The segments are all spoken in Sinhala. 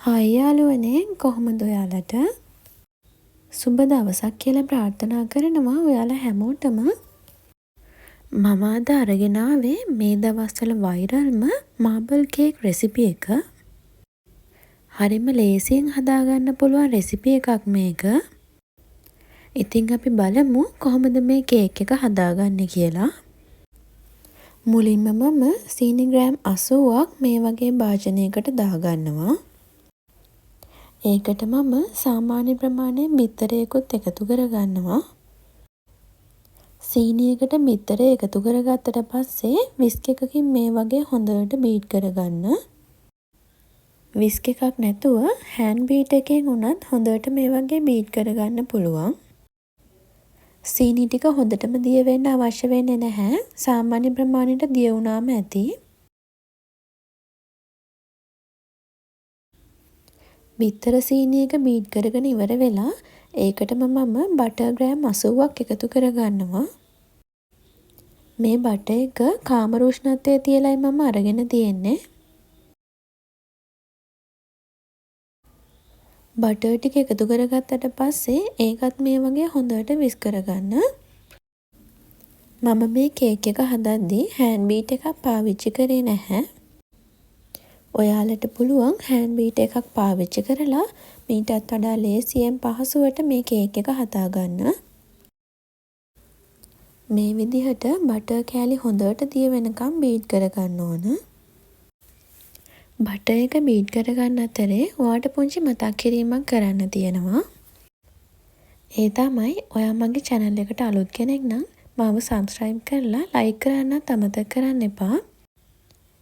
හායි යාළුවනේ කොහොමද ඔයාලට? සුබ දවසක් කියලා ප්‍රාර්ථනා කරනවා ඔයාලා හැමෝටම. මම අද අරගෙන ආවේ මේ දවස්වල වෛරල්ම මාබල් කේක් රෙසිපි එක. හරිම ලේසියෙන් හදාගන්න පුළුවන් රෙසිපි එකක් මේක. ඉතින් අපි බලමු කොහොමද මේ කේක් එක හදාගන්නේ කියලා. මුලින්ම මම සීනි ග්‍රෑම් 80ක් මේ වගේ භාජනයකට දාගන්නවා. ඒකට මම සාමාන්‍ය ප්‍රමාණයෙන් බිත්තරයකුත් එකතු කරගන්නවා. සීනියකට බිත්තරය එකතු කරගත්තට පස්සේ විස්ක් එකකින් මේ වගේ හොඳට බීට් කරගන්න. විස්ක් එකක් නැතුව හෑන්ඩ් බීට් එකෙන් උනත් හොඳට මේ වගේ බීට් කරගන්න පුළුවන්. සීනි ටික හොඳටම දිය වෙන්න අවශ්‍ය වෙන්නේ නැහැ. සාමාන්‍ය ප්‍රමාණයට දිය වුණාම ඇති. බිත්තර සීනි එක බීට් කරගෙන ඉවර වෙලා ඒකටම මම බටර් ග්‍රෑම් 80ක් එකතු කරගන්නවා. මේ බටර් එක කාමර උෂ්ණත්වයේ තියලයි මම අරගෙන තියෙන්නේ. බටර් ටික එකතු කරගත්තට පස්සේ ඒකත් මේ වගේ හොඳට විස්ක් කරගන්න. මම මේ කේක් එක හදද්දී හෑන්ඩ් බීට් එකක් පාවිච්චි කරේ නැහැ. ඔයාලට පුළුවන් හෑන්ඩ් බීට් එකක් පාවිච්චි කරලා මීටත් වඩා ලේසියෙන් පහසුවට මේ කේක් එක හදාගන්න. මේ විදිහට බටර් කෑලි හොඳට දිය වෙනකම් බීට් කරගන්න ඕන. බටර් එක බීට් කරගන්න අතරේ ඔයාට පුංචි මතක් කිරීමක් කරන්න තියෙනවා. ඒ තමයි ඔයා මගේ channel එකට අලුත් කෙනෙක් නම් මාව subscribe කරලා like කරන්නත් අමතක කරන්න එපා.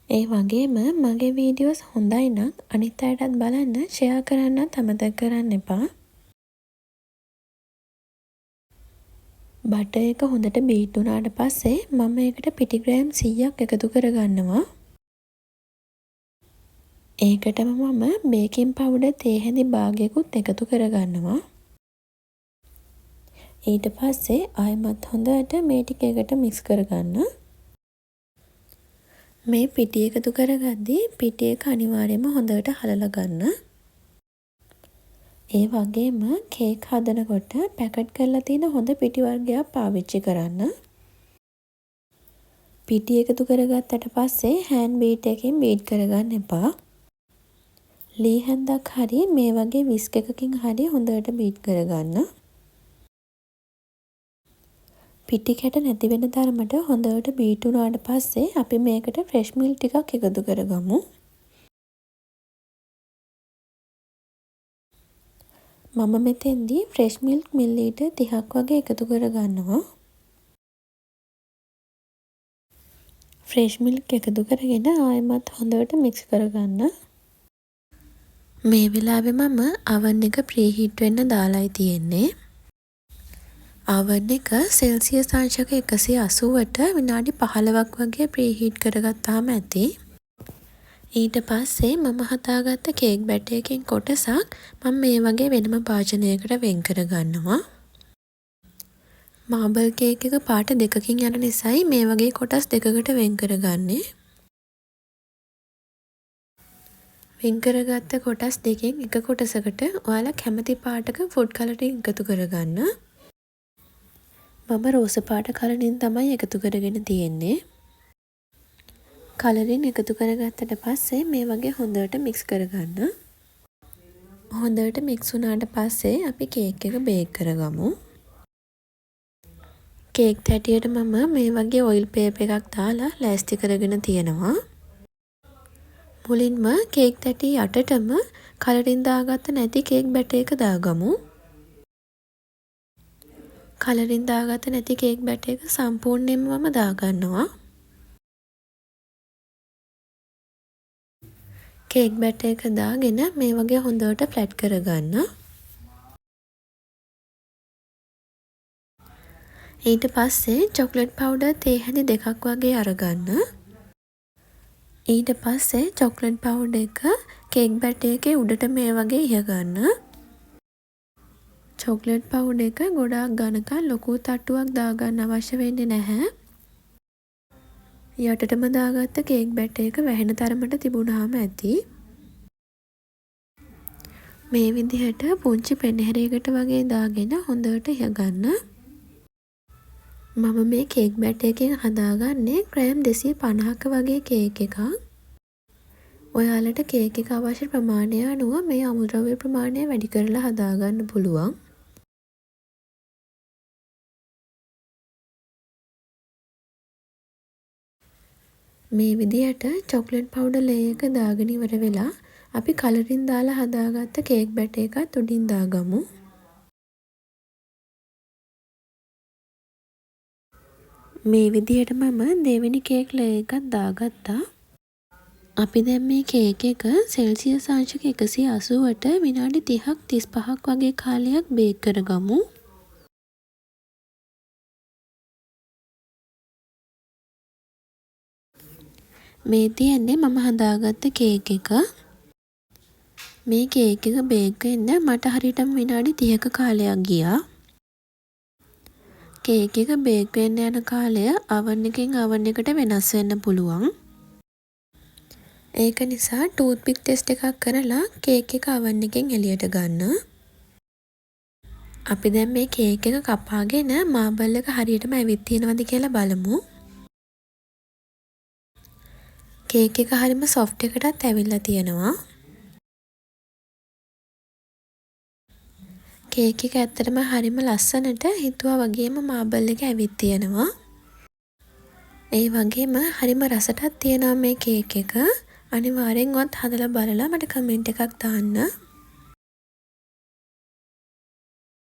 ඒ වගේම මගේ වීඩියෝස් හොඳයි නම් අනිත් අයටත් බලන්න ෂෙයා කරන්නත් අමතක කරන්න එපා. බටර් එක හොඳට බීට් වුණාට පස්සේ මම ඒකට පිටි ග්‍රෑම් 100ක් එකතු කරගන්නවා. ඒකටම මම බේකින් පවුඩර් තේ හැඳි භාගයකුත් එකතු කරගන්නවා. ඊට පස්සේ ආයෙමත් හොඳට මේ ටික එකට මික්ස් කරගන්න. මේ පිටි එකතු කරගද්දී පිටි එක අනිවාර්යයෙන්ම හොඳට හලලා ගන්න. ඒ වගේම කේක් හදනකොට පැකට් කරලා තියෙන හොඳ පිටි වර්ගයක් පාවිච්චි කරන්න. පිටි එකතු කරගත්තට පස්සේ හෑන්ඩ් බීට් එකකින් බීට් කරගන්න එපා. ලී හැන්දක් හරි මේ වගේ විස්ක් එකකින් හරි හොඳට බීට් කරගන්න. පිටි කැට නැති වෙන තරමට හොඳට බීට් වුණාට පස්සේ අපි මේකට ෆ්‍රෙෂ් මිල්ක් ටිකක් එකතු කරගමු. මම මෙතෙන්දී ෆ්‍රෙෂ් මිල්ක් මිලිලීටර් 30ක් වගේ එකතු කරගන්නවා. ෆ්‍රෙෂ් මිල්ක් එකතු කරගෙන ආයෙමත් හොඳට මික්ස් කරගන්න. මේ වෙලාවේ මම oven එක ප්‍රීහීට් වෙන්න දාලායි තියෙන්නේ. oven එක සෙල්සියස් අංශක 180ට විනාඩි 15ක් වගේ ප්‍රීහීට් කරගත්තාම ඇති. ඊට පස්සේ මම හදාගත්ත කේක් බැටර් එකකින් කොටසක් මම මේ වගේ වෙනම භාජනයකට වෙන් කරගන්නවා. මාබල් කේක් එක පාට දෙකකින් යන නිසායි මේ වගේ කොටස් දෙකකට වෙන් කරගන්නේ. වෙන් කරගත්ත කොටස් දෙකෙන් එක කොටසකට ඔයාලා කැමති පාටක ෆුඩ් කලරින් එකතු කරගන්න. මම රෝස පාට කලරින් තමයි එකතු කරගෙන තියෙන්නේ. කලරින් එකතු කරගත්තට පස්සේ මේ වගේ හොඳට මික්ස් කරගන්න. හොඳට මික්ස් වුණාට පස්සේ අපි කේක් එක බේක් කරගමු. කේක් තැටියට මම මේ වගේ ඔයිල් පේපර් එකක් දාලා ලෑස්ති කරගෙන තියෙනවා. මුලින්ම කේක් තැටි යටටම කලරින් දාගත්ත නැති කේක් බැටර් එක දාගමු. කලරින් දාගත්ත නැති කේක් බැටර් එක සම්පූර්ණයෙන්ම මම දාගන්නවා. කේක් බැටර් එක දාගෙන මේ වගේ හොඳට ෆ්ලැට් කරගන්න. ඊට පස්සේ චොක්ලට් පවුඩර් තේ හැඳි 2ක් වගේ අරගන්න. ඊට පස්සේ චොක්ලට් පවුඩර් එක කේක් බැටර් එකේ උඩට මේ වගේ ඉහගන්න. චොක්ලට් පවුඩර් එක ගොඩාක් ඝනකම් ලොකු තට්ටුවක් දාගන්න අවශ්‍ය වෙන්නේ නැහැ. යටටම දාගත්ත කේක් බැටර් එක වැහෙන තරමට තිබුණාම ඇති. මේ විදිහට පුංචි පෙනහැරයකට වගේ දාගෙන හොඳට යගන්න. මම මේ කේක් බැටරකින් හදාගන්නේ ග්‍රෑම් 250ක වගේ කේක් එකක්. ඔයාලට කේක් එක අවශ්‍ය ප්‍රමාණය අනුව මේ අමුද්‍රව්‍ය ප්‍රමාණය වැඩි කරලා හදාගන්න පුළුවන්. මේ විදිහට චොක්ලට් පවුඩර් ලේ එක දාගෙන ඉවර වෙලා අපි කලරින් දාලා හදාගත්ත කේක් බැටර් එකත් උඩින් දාගමු. මේ විදිහට මම දෙවෙනි කේක් ලේ එකත් දාගත්තා. අපි දැන් මේ කේක් එක සෙල්සියස් අංශක 180ට විනාඩි 30ක් 35ක් වගේ කාලයක් බේක් කරගමු. මේ තියෙන්නේ මම හදාගත්ත කේක් එක. මේ කේක් එක බේක් වෙන්න මට හරියටම විනාඩි 30ක කාලයක් ගියා. කේක් එක බේක් වෙන්න යන කාලය oven එකෙන් oven එකට වෙනස් වෙන්න පුළුවන්. ඒක නිසා ටූත්පික් ටෙස්ට් එකක් කරලා කේක් එක oven එකෙන් එළියට ගන්න. අපි දැන් මේ කේක් එක කපාගෙන මාබල් එක හරියටම ඇවිත් තියෙනවද කියලා බලමු. කේක් එක හරියම සොෆ්ට් එකටත් ඇවිල්ලා තියෙනවා. කේක් එක ඇත්තටම හරියම ලස්සනට හිතුවා වගේම මාබල් එක ඇවිත් තියෙනවා. ඒ වගේම හරියම රසටත් තියෙනවා මේ කේක් එක. අනිවාර්යෙන් ඔයත් හදලා බලලා මට කමෙන්ට් එකක් දාන්න.